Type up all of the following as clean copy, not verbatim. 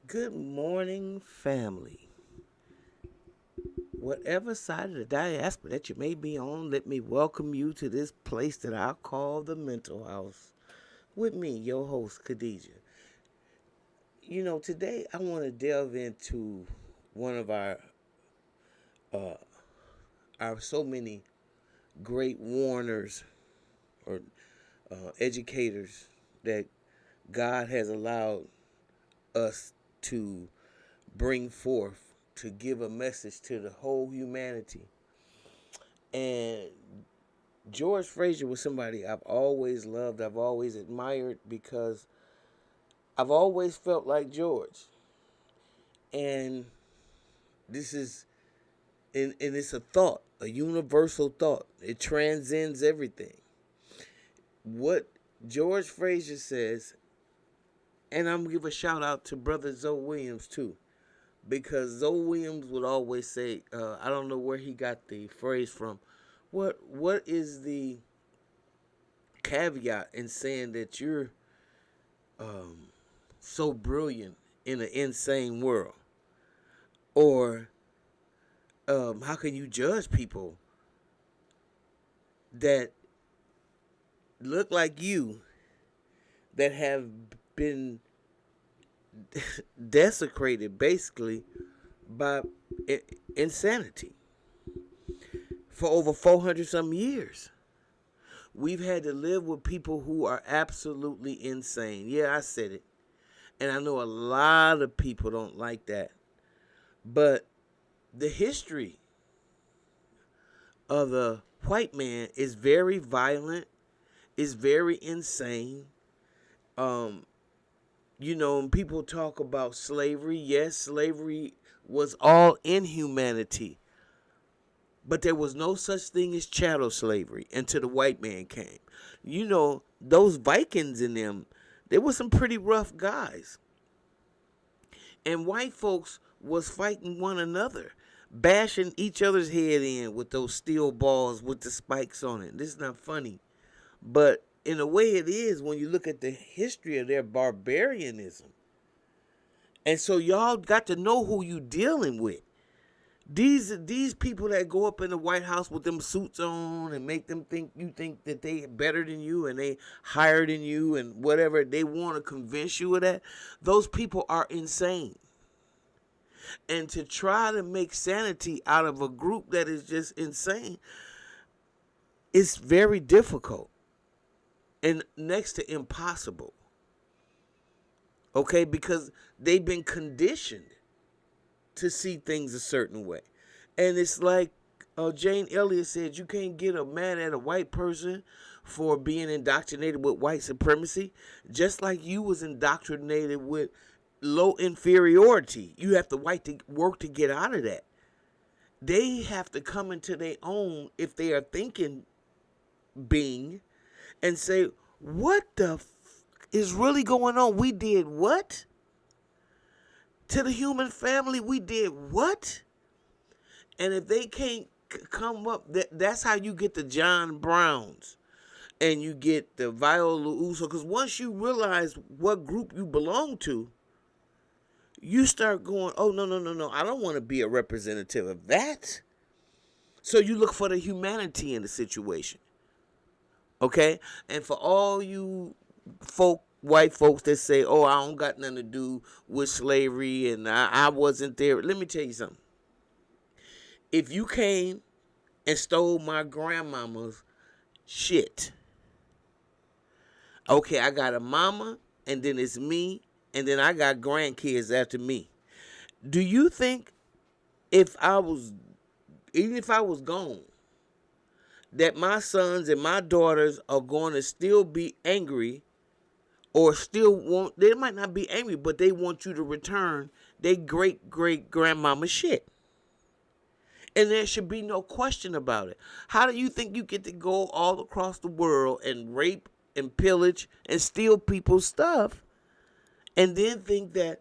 Good morning, family. Whatever side of the diaspora that you may be on, let me welcome you to this place that I call the mental house. With me, your host, Khadijah. Today I want to delve into one of uh, our so many great warners or educators that God has allowed us to bring forth to give a message to the whole humanity. And George Fraser was somebody I've always loved, I've always admired because I've always felt like George. And this is, and it's a thought, a universal thought. It transcends everything. What George Fraser says, and I'm gonna give a shout out to brother Zoe Williams too, because Zoe Williams would always say, I don't know where he got the phrase from. What is the caveat in saying that you're um, so brilliant in an insane world, or how can you judge people that look like you that have been desecrated basically by insanity for over 400 some years? We've had to live with people who are absolutely insane. Yeah, I said it. And I know a lot of people don't like that. But the history of the white man is very violent, is very insane. Um, and people talk about slavery. Yes, slavery was all inhumanity. But there was no such thing as chattel slavery until the white man came. Those Vikings in them, they were some pretty rough guys. And white folks was fighting one another, bashing each other's head in with those steel balls with the spikes on it. This is not funny. But in a way it is when you look at the history of their barbarianism. And so y'all got to know who you dealing with. These people that go up in the White House with them suits on and make them think you think that they better than you and they higher than you and whatever they want to convince you of that, those people are insane. And to try to make sanity out of a group that is just insane, it's very difficult and next to impossible. Okay, because they've been conditioned to see things a certain way. And it's like Jane Elliott said, you can't get mad at a white person for being indoctrinated with white supremacy, just like you was indoctrinated with low inferiority. You have to work to get out of that. They have to come into their own if they are thinking being and say, what the is really going on? We did what? To the human family, we did what? And if they can't come up, that's how you get the John Browns and you get the Viola Uso. Because once you realize what group you belong to, you start going, oh, no, no, no, no. I don't want to be a representative of that. So you look for the humanity in the situation. Okay? And for all you white folks that say, oh, I don't got nothing to do with slavery and I wasn't there. Let me tell you something. If you came and stole my grandmama's shit, okay, I got a mama and then it's me and then I got grandkids after me. Do you think if I was, even if I was gone, that my sons and my daughters are going to still be angry or still want, they might not be angry, but they want you to return their great great grandmama shit? And there should be no question about it. How do you think you get to go all across the world and rape and pillage and steal people's stuff and then think that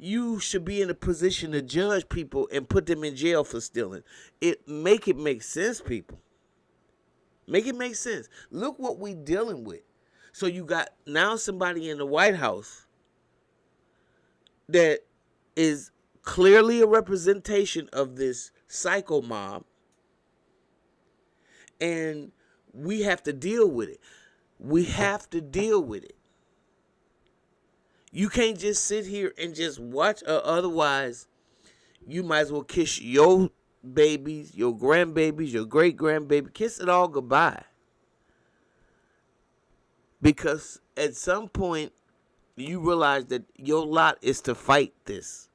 you should be in a position to judge people and put them in jail for stealing. It make sense, people. Make it make sense. Look what we dealing with. So you got now somebody in the White House that is clearly a representation of this psycho mob, and we have to deal with it. We have to deal with it. You can't just sit here and just watch, otherwise you might as well kiss your babies, your grandbabies, your great grandbaby, kiss it all goodbye. Because at some point you realize that your lot is to fight this.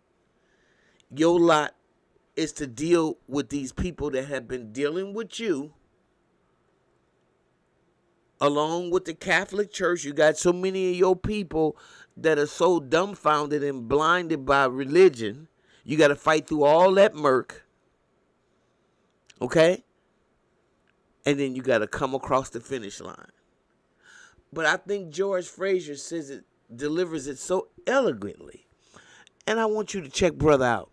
Your lot is to deal with these people that have been dealing with you, along with the Catholic Church. You got so many of your people that are so dumbfounded and blinded by religion. You got to fight through all that murk, okay? And then you got to come across the finish line. But I think George Fraser says it, delivers it so elegantly. And I want you to check brother out.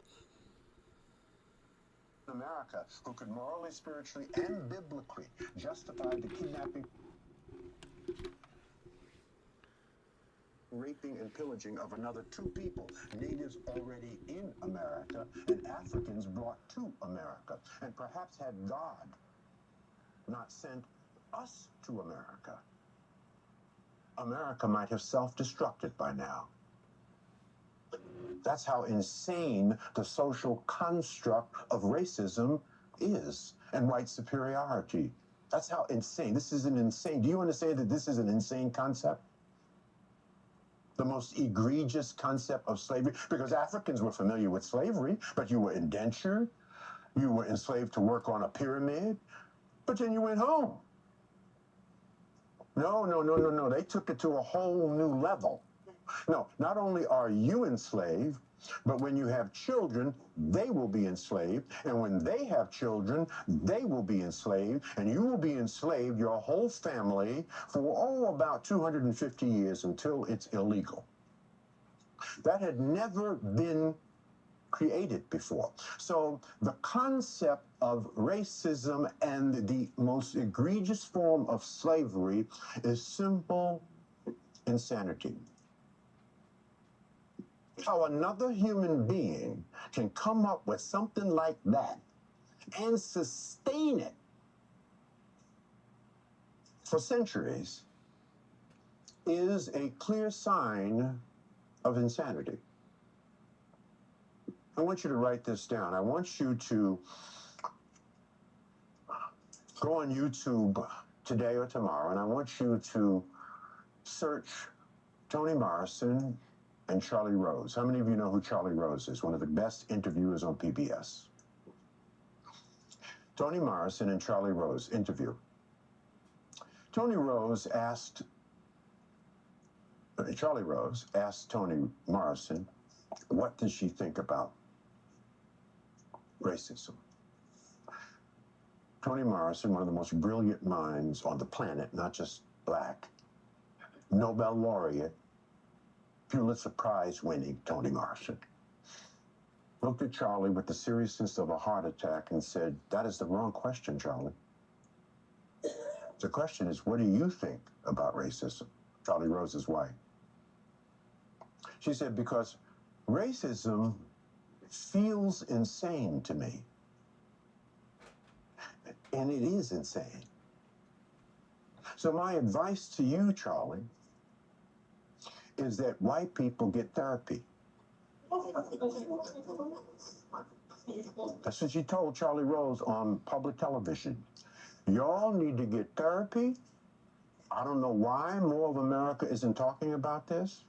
America, who could morally, spiritually, and biblically justify the kidnapping, raping, and pillaging of another two people, natives already in America and Africans brought to America. And perhaps had God not sent us to America, America might have self-destructed by now. That's how insane the social construct of racism is, and white superiority. That's how insane. This is an insane. Do you understand that this is an insane concept? The most egregious concept of slavery, because Africans were familiar with slavery, but you were indentured, you were enslaved to work on a pyramid, but then you went home. No. They took it to a whole new level. No, not only are you enslaved, but when you have children, they will be enslaved. And when they have children, they will be enslaved. And you will be enslaved, your whole family, for, about 250 years until it's illegal. That had never been created before. So the concept of racism and the most egregious form of slavery is simple insanity. How another human being can come up with something like that and sustain it for centuries is a clear sign of insanity. I want you to write this down. I want you to go on YouTube today or tomorrow, and I want you to search Toni Morrison and Charlie Rose. How many of you know who Charlie Rose is? One of the best interviewers on PBS. Toni Morrison and Charlie Rose interview. Charlie Rose asked Toni Morrison, what does she think about racism? Toni Morrison, one of the most brilliant minds on the planet, not just black, Nobel laureate, Pulitzer Prize winning Toni Morrison, looked at Charlie with the seriousness of a heart attack and said, that is the wrong question, Charlie. The question is, what do you think about racism? Charlie Rose is white. She said, because racism feels insane to me. And it is insane. So my advice to you, Charlie, is that white people get therapy. That's what she told Charlie Rose on public television. Y'all need to get therapy. I don't know why more of America isn't talking about this.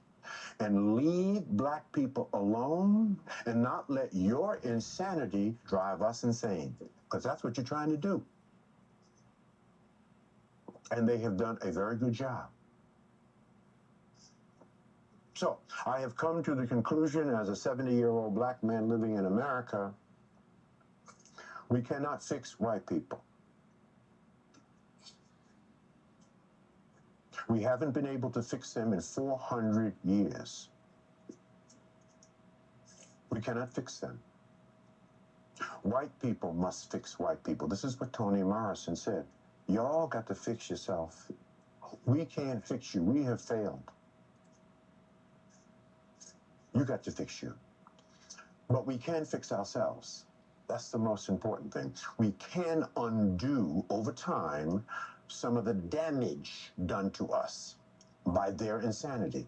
And leave black people alone and not let your insanity drive us insane. Because that's what you're trying to do. And they have done a very good job. So I have come to the conclusion as a 70-year-old black man living in America, we cannot fix white people. We haven't been able to fix them in 400 years. We cannot fix them. White people must fix white people. This is what Toni Morrison said. Y'all got to fix yourself. We can't fix you. We have failed. You got to fix you. But we can fix ourselves. That's the most important thing. We can undo over time some of the damage done to us by their insanity.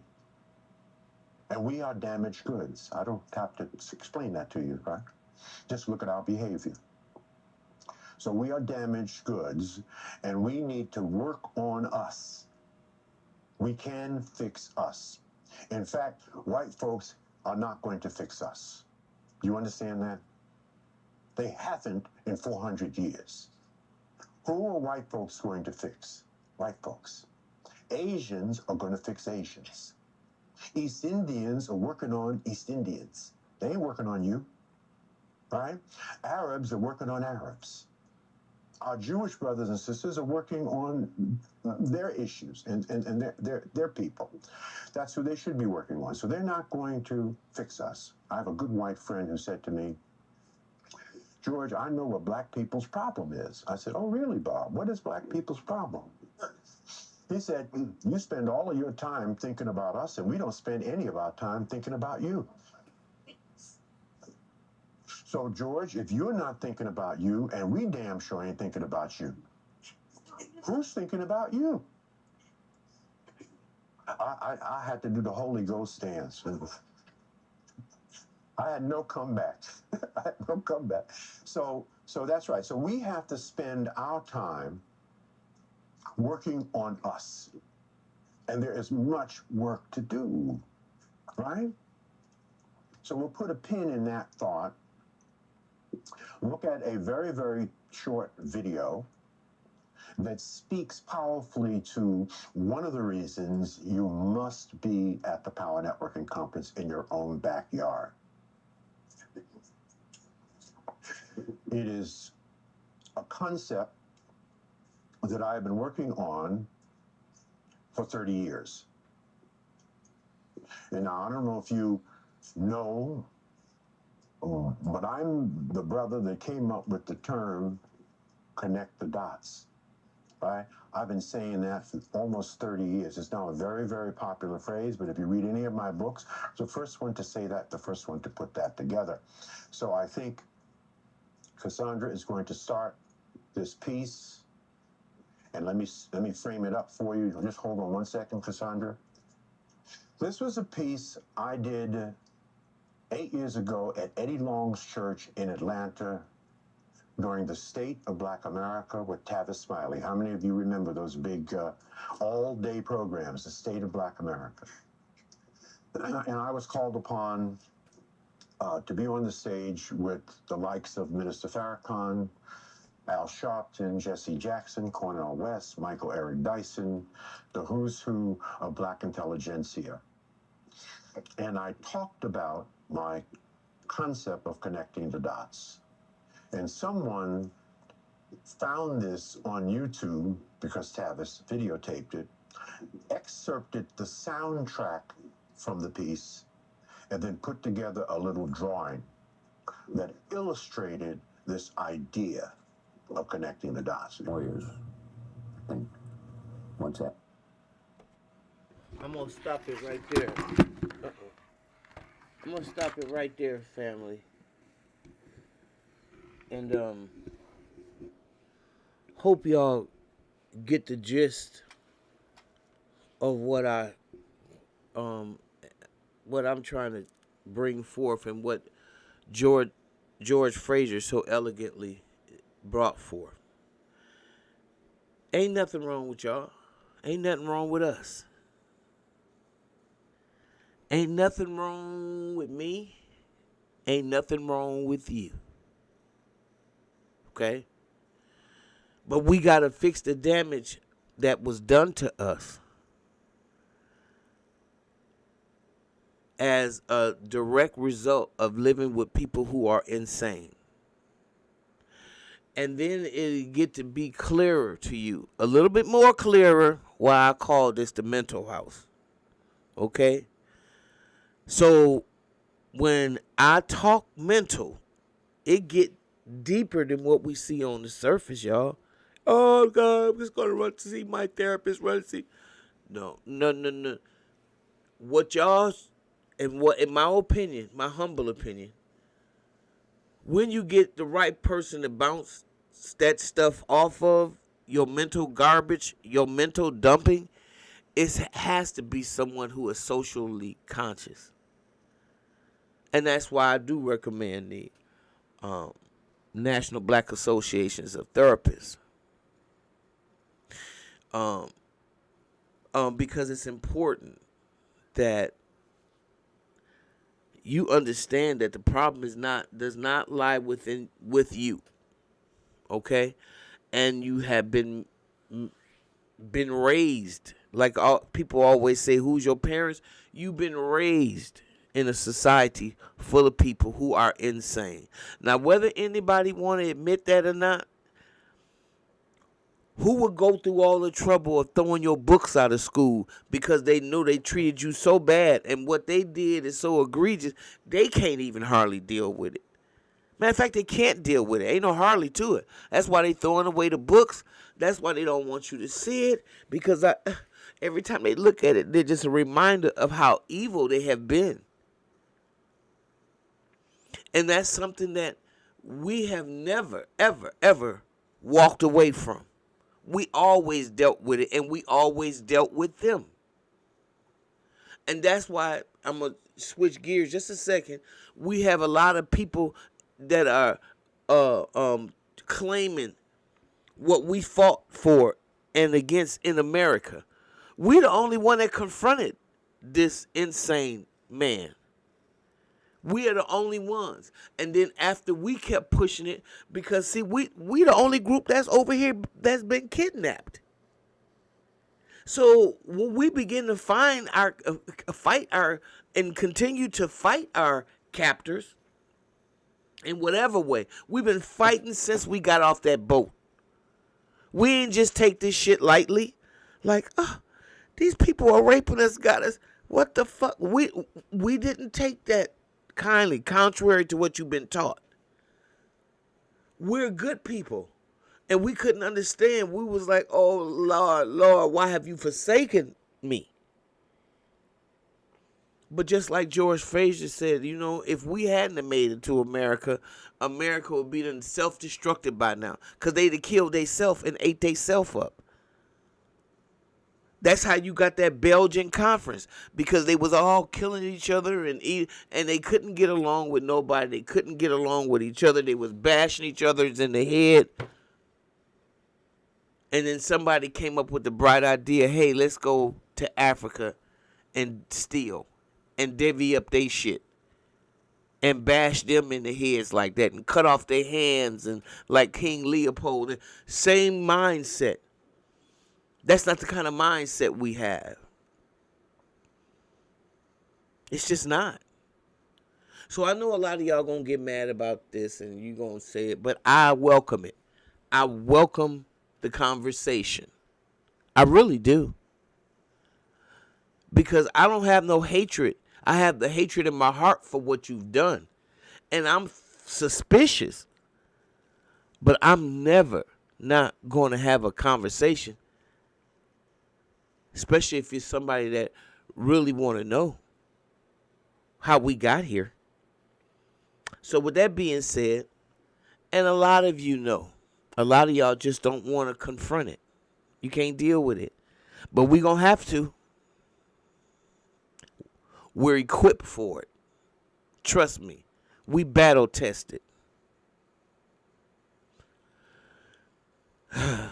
And we are damaged goods. I don't have to explain that to you, right? Just look at our behavior. So we are damaged goods, and we need to work on us. We can fix us. In fact, white folks are not going to fix us. Do you understand that? They haven't in 400 years. Who are white folks going to fix? White folks. Asians are going to fix Asians. East Indians are working on East Indians. They ain't working on you, right? Arabs are working on Arabs. Our Jewish brothers and sisters are working on their issues and their people. That's who they should be working on. So they're not going to fix us. I have a good white friend who said to me, George, I know what black people's problem is. I said, oh, really, Bob? What is black people's problem? He said, you spend all of your time thinking about us, and we don't spend any of our time thinking about you. So, George, if you're not thinking about you, and we damn sure ain't thinking about you, who's thinking about you? I had to do the Holy Ghost dance. I had no comeback. I had no comeback. So that's right. So we have to spend our time working on us. And there is much work to do, right? So we'll put a pin in that thought. Look at a very, very short video that speaks powerfully to one of the reasons you must be at the Power Networking Conference in your own backyard. It is a concept that I have been working on for 30 years. And now, I don't know if you know, but I'm the brother that came up with the term connect the dots, right? I've been saying that for almost 30 years. It's now a very, very popular phrase, but if you read any of my books, the first one to say that, the first one to put that together. So I think Cassandra is going to start this piece, and let me frame it up for you. Just hold on one second, Cassandra. This was a piece I did 8 years ago at Eddie Long's church in Atlanta during the State of Black America with Tavis Smiley. How many of you remember those big all-day programs, the State of Black America? And I was called upon to be on the stage with the likes of Minister Farrakhan, Al Sharpton, Jesse Jackson, Cornel West, Michael Eric Dyson, the who's who of Black intelligentsia. And I talked about my concept of connecting the dots. And someone found this on YouTube because Tavis videotaped it, excerpted the soundtrack from the piece, and then put together a little drawing that illustrated this idea of connecting the dots. Warriors. I think. What's that? I'm gonna stop it right there. I'm gonna stop it right there, family. And hope y'all get the gist of what I'm trying to bring forth and what George Fraser so elegantly brought forth. Ain't nothing wrong with y'all. Ain't nothing wrong with us. Ain't nothing wrong with me. Ain't nothing wrong with you. Okay? But we got to fix the damage that was done to us as a direct result of living with people who are insane. And then it'll get to be clearer to you. A little bit more clearer why I call this the mental house. Okay? So When I talk mental, it get deeper than what we see on the surface, y'all. Oh God, I'm just gonna run to see my therapist. Run to see. No, no, no, no. What y'all, and what, in my opinion, my humble opinion, when you get the right person to bounce that stuff off of, your mental garbage, your mental dumping, it has to be someone who is socially conscious. And that's why I do recommend the um, National Black Associations of Therapists. Um, because it's important that you understand that the problem does not lie with you, okay? And you have been raised, like all people always say, who's your parents? You've been raised in a society full of people who are insane. Now, whether anybody want to admit that or not, who would go through all the trouble of throwing your books out of school because they knew they treated you so bad and what they did is so egregious, they can't even hardly deal with it. Matter of fact, they can't deal with it. Ain't no hardly to it. That's why they throwing away the books. That's why they don't want you to see it, because every time they look at it, they're just a reminder of how evil they have been. And that's something that we have never, ever, ever walked away from. We always dealt with it, and we always dealt with them. And that's why I'm going to switch gears just a second. We have a lot of people that are claiming what we fought for and against in America. We're the only one that confronted this insane man. We are the only ones. And then after we kept pushing it, because see, we the only group that's over here that's been kidnapped. So when we begin to find fight our and continue to fight our captors in whatever way, we've been fighting since we got off that boat. We ain't just take this shit lightly. Like, these people are raping us, got us. What the fuck? We didn't take that kindly, contrary to what you've been taught. We're good people. And we couldn't understand. We was like, oh, Lord, Lord, why have you forsaken me? But just like George Fraser said, if we hadn't have made it to America, America would be done self-destructed by now. Because they'd have killed theyself and ate theyself up. That's how you got that Belgian conference, because they was all killing each other and they couldn't get along with nobody. They couldn't get along with each other. They was bashing each other in the head. And then somebody came up with the bright idea, hey, let's go to Africa and steal and divvy up they shit and bash them in the heads like that and cut off their hands and like King Leopold. Same mindset. That's not the kind of mindset we have. It's just not. So I know a lot of y'all gonna get mad about this and you gonna say it, but I welcome it. I welcome the conversation. I really do. Because I don't have no hatred. I have the hatred in my heart for what you've done. And I'm suspicious. But I'm never not going to have a conversation. Especially if you're somebody that really want to know how we got here. So with that being said, and a lot of you know, a lot of y'all just don't want to confront it. You can't deal with it. But we going to have to. We're equipped for it. Trust me. We battle tested.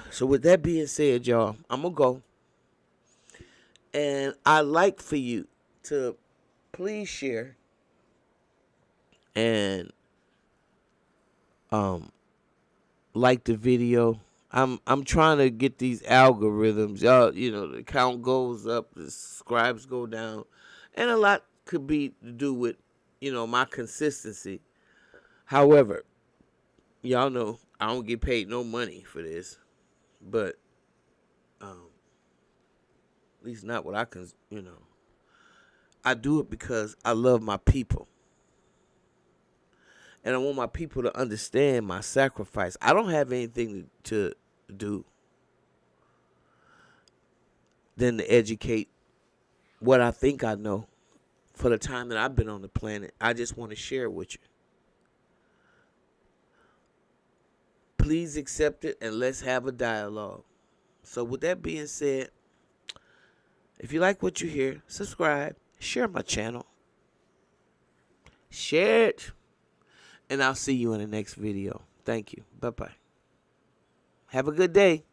So with that being said, y'all, I'm going to go. And I'd like for you to please share and like the video. I'm trying to get these algorithms. Y'all, the count goes up, the subscribes go down. And a lot could be to do with, my consistency. However, y'all know I don't get paid no money for this. But at least not what I can, I do it because I love my people. And I want my people to understand my sacrifice. I don't have anything to do than to educate what I think I know for the time that I've been on the planet. I just want to share it with you. Please accept it and let's have a dialogue. So with that being said, if you like what you hear, subscribe, share my channel, share it, and I'll see you in the next video. Thank you. Bye-bye. Have a good day.